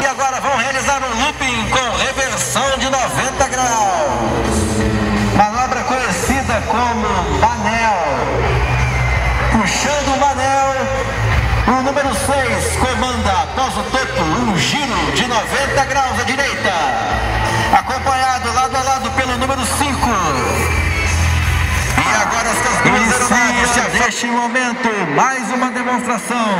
E agora vão realizar um looping com reversão de 90 graus. Manobra conhecida como Manel. Puxando o Manel, o número 6 comanda após o topo um giro de 90 graus à direita, acompanhado lado a lado pelo número 5. E agora essas duas aeronaves já neste momento, mais uma demonstração.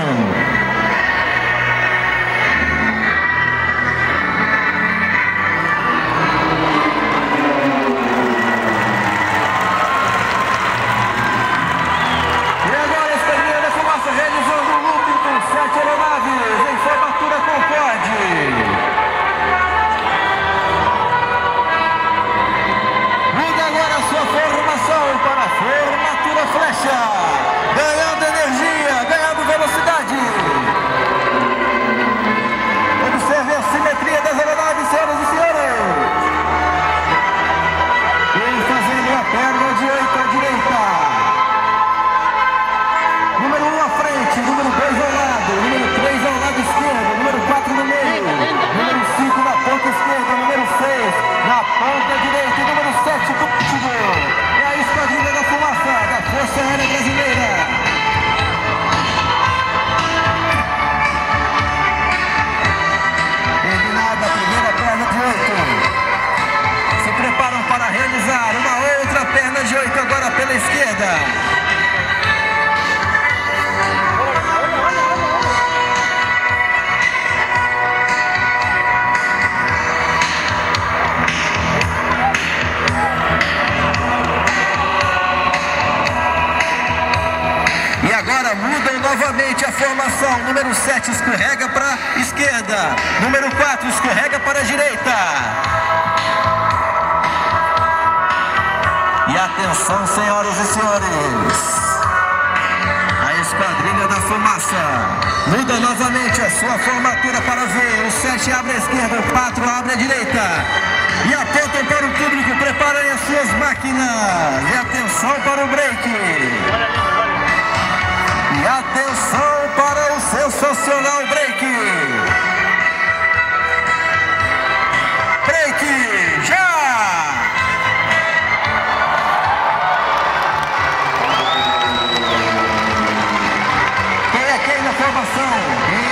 E agora a Esquadrilha da Fumaça realizando um looping com 7 aeronaves em formatura Concorde. Muda agora a sua formação para a formatura Flecha, ganhando energia, ganhando velocidade. Observe a simetria das aeronaves, senhoras e senhores. E fazendo a perna de 8 à direita. Número 1 à frente, número 2 ao lado, número 3 ao lado esquerdo, número 4 no meio, número 5 na ponta esquerda, número 6 na ponta direita e número 7 do último. É a Esquadrilha da Fumaça da Força Aérea Brasileira. Terminada a primeira perna de 8. Se preparam para realizar uma outra perna de 8 agora pela esquerda. E agora mudam novamente a formação. Número 7 escorrega para a esquerda. Número 4 escorrega para a direita. E atenção, senhoras e senhores. A Esquadrilha da Fumaça muda novamente a sua formatura para ver. O 7 abre à esquerda, o 4 abre à direita. E apontam para o público, preparem as suas máquinas. E atenção para o break. E atenção para o sensacional break. Break, já! Quem é quem na formação?